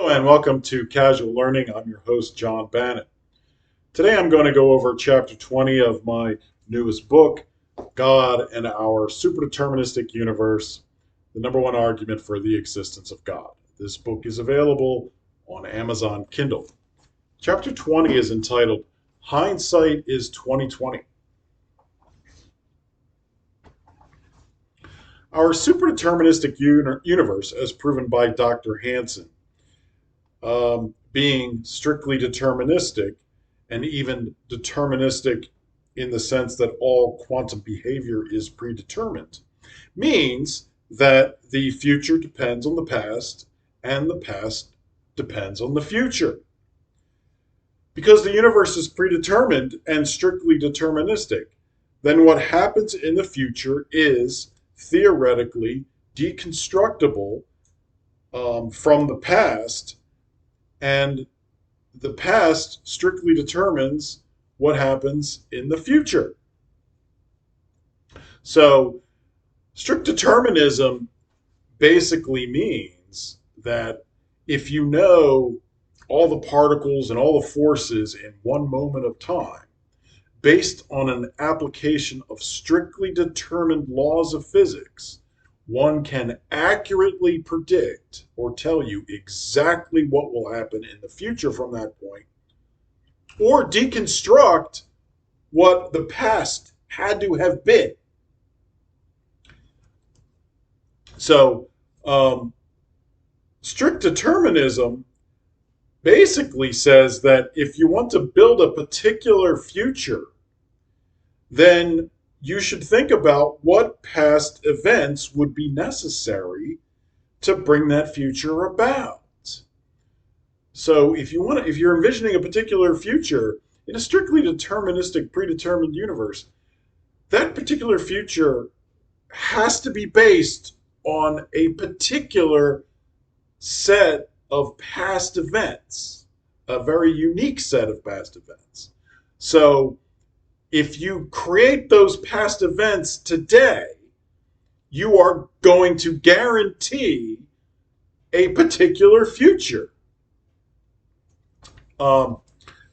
Hello and welcome to Casual Learning. I'm your host, John Bannon. Today I'm going to go over chapter 20 of my newest book, God and Our Superdeterministic Universe, the number one argument for the existence of God. This book is available on Amazon Kindle. Chapter 20 is entitled, Hindsight is 2020. Our superdeterministic universe, as proven by Dr. Hansen, being strictly deterministic and even deterministic in the sense that all quantum behavior is predetermined, means that the future depends on the past and the past depends on the future. Because the universe is predetermined and strictly deterministic, then what happens in the future is theoretically deconstructible from the past, and the past strictly determines what happens in the future. So, strict determinism basically means that if you know all the particles and all the forces in one moment of time, based on an application of strictly determined laws of physics, one can accurately predict or tell you exactly what will happen in the future from that point, or deconstruct what the past had to have been. So, strict determinism basically says that if you want to build a particular future, then you should think about what past events would be necessary to bring that future about. So if you're envisioning a particular future in a strictly deterministic, predetermined universe, that particular future has to be based on a particular set of past events, a very unique set of past events. So if you create those past events today, you are going to guarantee a particular future.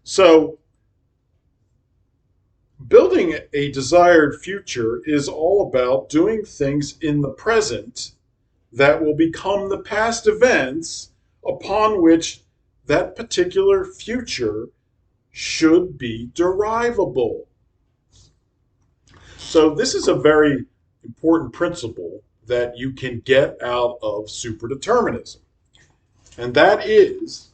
So building a desired future is all about doing things in the present that will become the past events upon which that particular future should be derivable. So this is a very important principle that you can get out of superdeterminism. And that is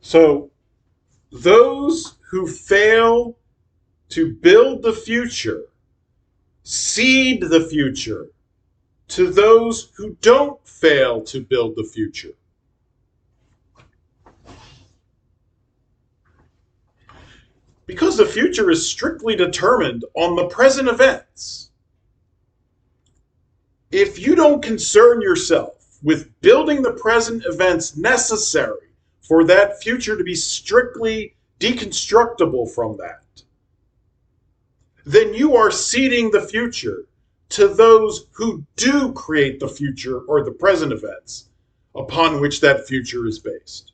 so those who fail to build the future cede the future to those who don't fail to build the future. Because the future is strictly determined on the present events, if you don't concern yourself with building the present events necessary for that future to be strictly deconstructible from that, then you are ceding the future to those who do create the future or the present events upon which that future is based.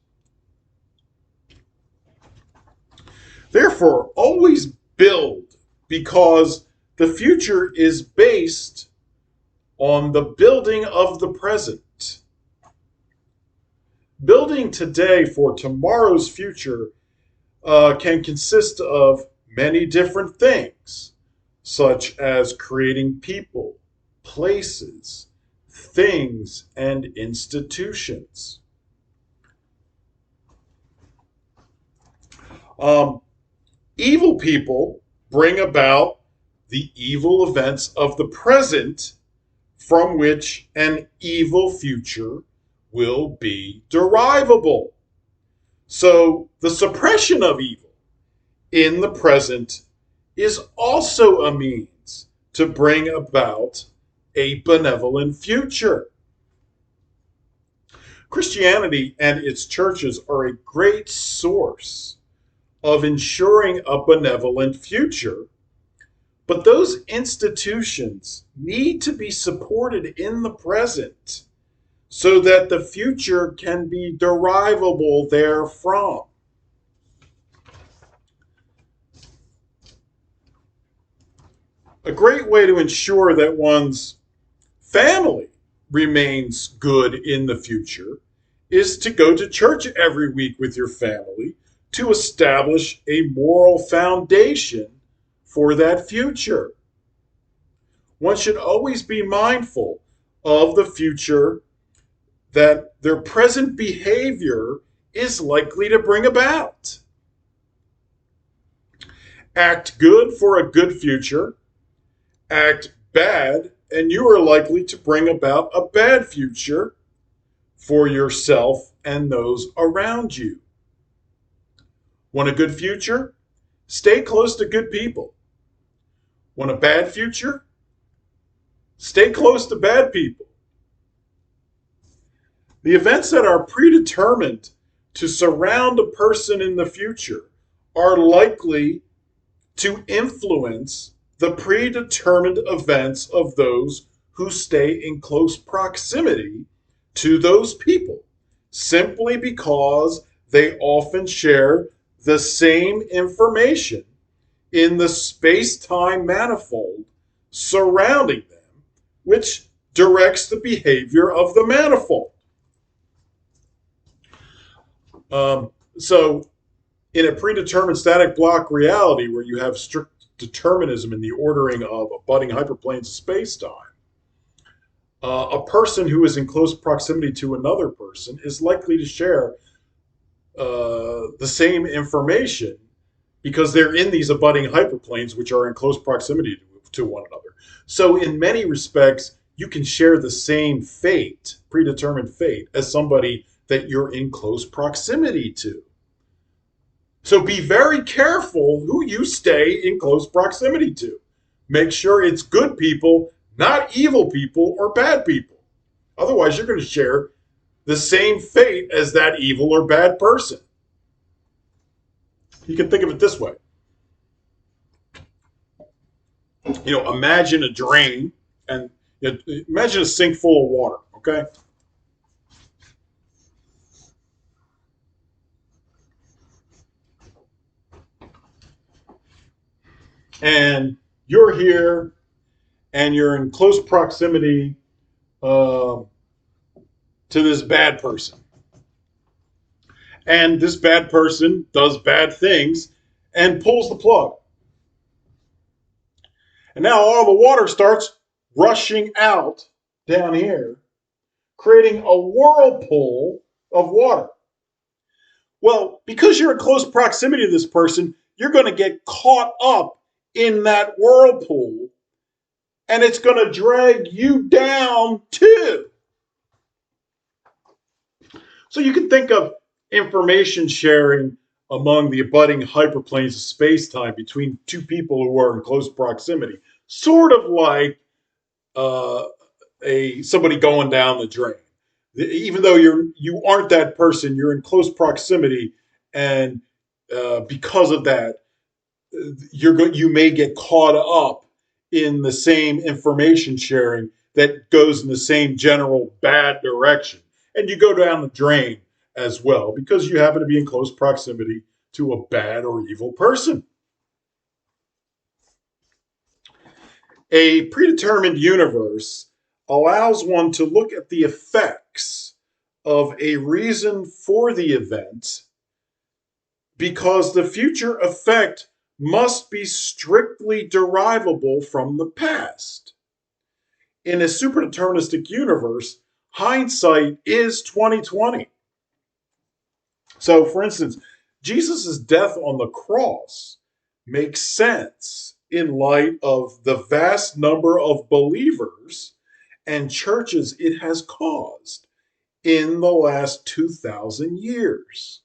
Therefore, always build, because the future is based on the building of the present. Building today for tomorrow's future can consist of many different things, such as creating people, places, things, and institutions. Um, Evil people bring about the evil events of the present from which an evil future will be derivable. So the suppression of evil in the present is also a means to bring about a benevolent future. Christianity and its churches are a great source of ensuring a benevolent future, but those institutions need to be supported in the present so that the future can be derivable therefrom. A great way to ensure that one's family remains good in the future is to go to church every week with your family to establish a moral foundation for that future. One should always be mindful of the future that their present behavior is likely to bring about. Act good for a good future, act bad, and you are likely to bring about a bad future for yourself and those around you. Want a good future? Stay close to good people. Want a bad future? Stay close to bad people. The events that are predetermined to surround a person in the future are likely to influence the predetermined events of those who stay in close proximity to those people, simply because they often share the same information in the space time manifold surrounding them, which directs the behavior of the manifold. So, in a predetermined static block reality where you have strict determinism in the ordering of abutting hyperplanes of space-time, a person who is in close proximity to another person is likely to share the same information because they're in these abutting hyperplanes, which are in close proximity to one another. So, in many respects, you can share the same fate, predetermined fate, as somebody that you're in close proximity to. So be very careful who you stay in close proximity to. Make sure it's good people, not evil people or bad people. Otherwise, you're going to share the same fate as that evil or bad person. You can think of it this way. Imagine a drain and imagine a sink full of water, okay? And you're here and you're in close proximity uh, to this bad person. And this bad person does bad things and pulls the plug. And now all the water starts rushing out down here, creating a whirlpool of water. Well, because you're in close proximity to this person, you're going to get caught up in that whirlpool and it's going to drag you down too. So you can think of information sharing among the abutting hyperplanes of space-time between two people who are in close proximity, sort of like uh, a somebody going down the drain. Even though you aren't that person, you're in close proximity, and because of that, you may get caught up in the same information sharing that goes in the same general bad direction, and you go down the drain as well because you happen to be in close proximity to a bad or evil person. A predetermined universe allows one to look at the effects of a reason for the event because the future effect must be strictly derivable from the past. In a superdeterministic universe, hindsight is 2020. So, for instance, Jesus' death on the cross makes sense in light of the vast number of believers and churches it has caused in the last 2,000 years.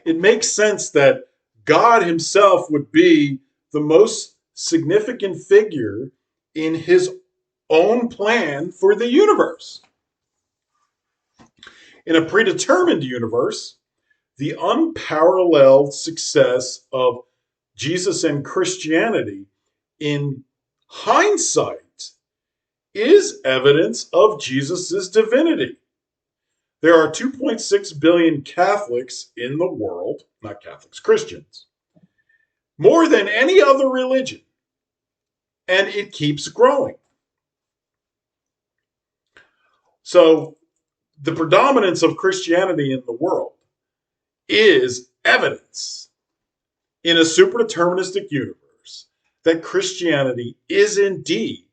It makes sense that God himself would be the most significant figure in his own plan for the universe. In a predetermined universe, the unparalleled success of Jesus and Christianity in hindsight is evidence of Jesus' divinity. There are 2.6 billion Catholics in the world, not Catholics, Christians, more than any other religion, and it keeps growing. So, the predominance of Christianity in the world is evidence in a superdeterministic universe that Christianity is indeed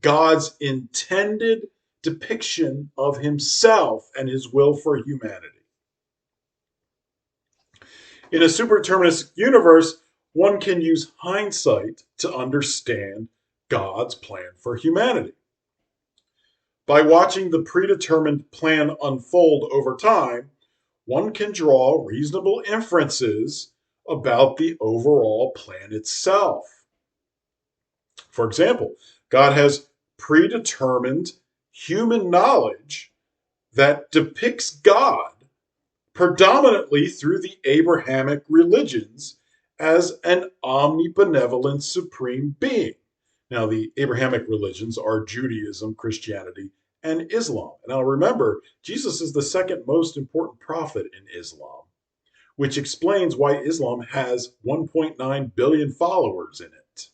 God's intended depiction of himself and his will for humanity. In a superdeterministic universe, one can use hindsight to understand God's plan for humanity. By watching the predetermined plan unfold over time, one can draw reasonable inferences about the overall plan itself. For example, God has predetermined human knowledge that depicts God predominantly through the Abrahamic religions as an omnibenevolent supreme being. Now, the Abrahamic religions are Judaism, Christianity, and Islam. Now, remember, Jesus is the second most important prophet in Islam, which explains why Islam has 1.9 billion followers in it.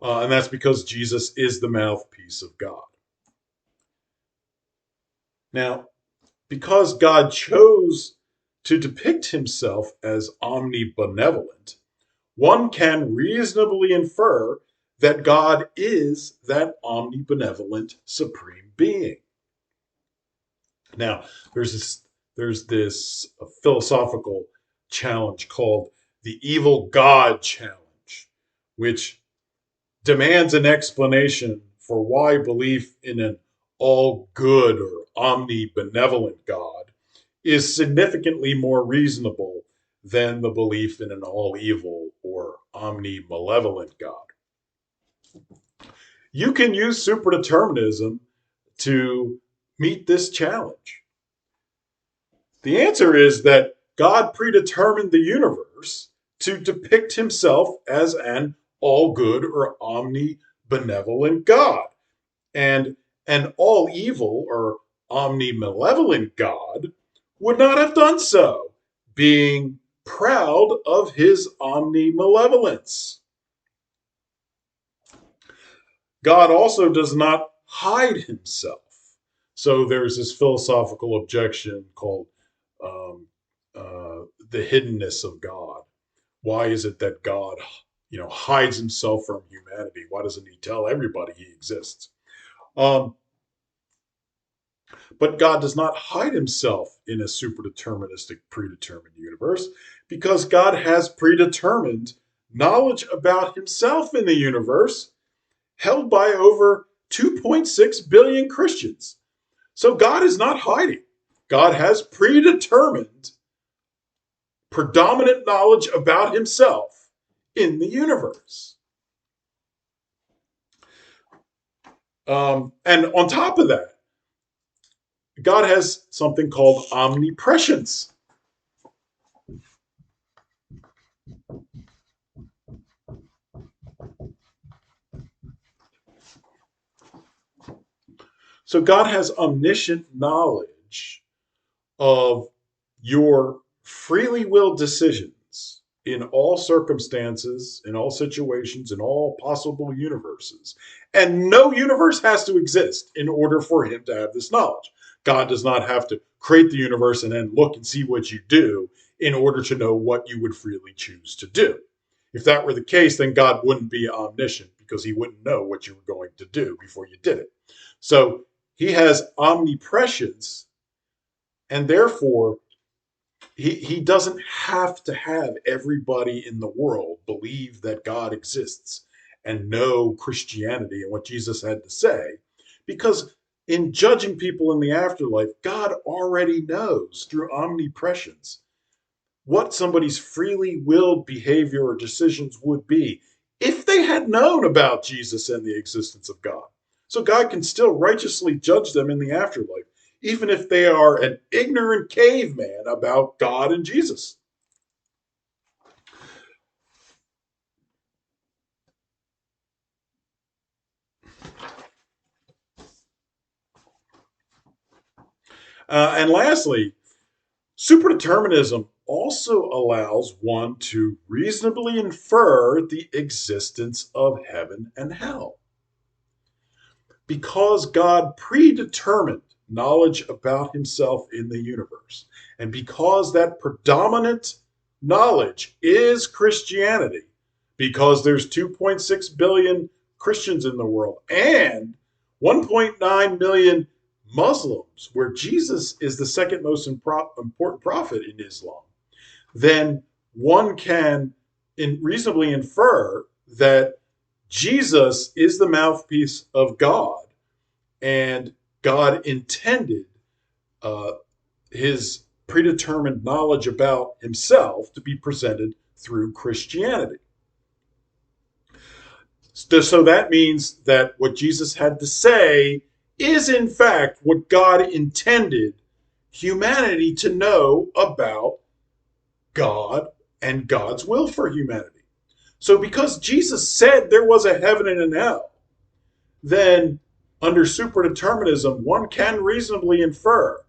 And that's because Jesus is the mouthpiece of God. Now, because God chose to depict himself as omnibenevolent, one can reasonably infer that God is that omnibenevolent supreme being. Now, there's this philosophical challenge called the evil God challenge, which demands an explanation for why belief in an all good or omnibenevolent God is significantly more reasonable than the belief in an all evil or omni-malevolent God. You can use superdeterminism to meet this challenge. The answer is that God predetermined the universe to depict himself as an all good or omni-benevolent God. And an all evil or omni-malevolent God would not have done so, being proud of his omni-malevolence. God also does not hide himself. So there's this philosophical objection called um, the hiddenness of God. Why is it that God, hides himself from humanity? Why doesn't he tell everybody he exists? Um, But God does not hide himself in a superdeterministic, predetermined universe because God has predetermined knowledge about himself in the universe held by over 2.6 billion Christians. So God is not hiding. God has predetermined predominant knowledge about himself in the universe. And on top of that, God has something called omniprescience. So God has omniscient knowledge of your freely willed decisions in all circumstances, in all situations, in all possible universes. And no universe has to exist in order for him to have this knowledge. God does not have to create the universe and then look and see what you do in order to know what you would freely choose to do. If that were the case, then God wouldn't be omniscient because he wouldn't know what you were going to do before you did it. So he has omniprescience, and therefore he doesn't have to have everybody in the world believe that God exists and know Christianity and what Jesus had to say, because in judging people in the afterlife, God already knows through omniprescience what somebody's freely willed behavior or decisions would be if they had known about Jesus and the existence of God. So God can still righteously judge them in the afterlife, even if they are an ignorant caveman about God and Jesus. And lastly, superdeterminism also allows one to reasonably infer the existence of heaven and hell. Because God predetermined knowledge about himself in the universe, and because that predominant knowledge is Christianity, because there's 2.6 billion Christians in the world and 1.9 million Muslims, where Jesus is the second most important prophet in Islam, then one can reasonably infer that Jesus is the mouthpiece of God, and God intended uh, his predetermined knowledge about himself to be presented through Christianity. So that means that what Jesus had to say is, in fact, what God intended humanity to know about God and God's will for humanity. So, because Jesus said there was a heaven and an hell, then under superdeterminism, one can reasonably infer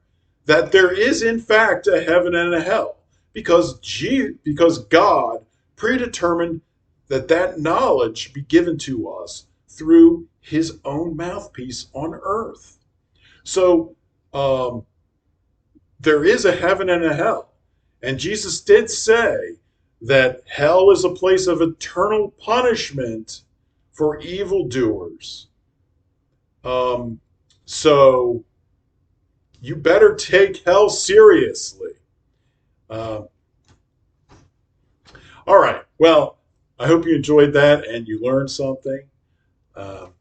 that there is, in fact, a heaven and a hell because God predetermined that that knowledge be given to us through his own mouthpiece on earth. So there is a heaven and a hell. And Jesus did say that hell is a place of eternal punishment for evildoers. Um, so you better take hell seriously. Um, all right. Well, I hope you enjoyed that and you learned something. Um,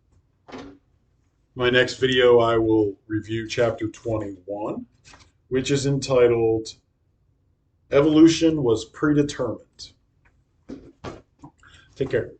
my next video, I will review chapter 21, which is entitled Evolution Was Predetermined. Take care.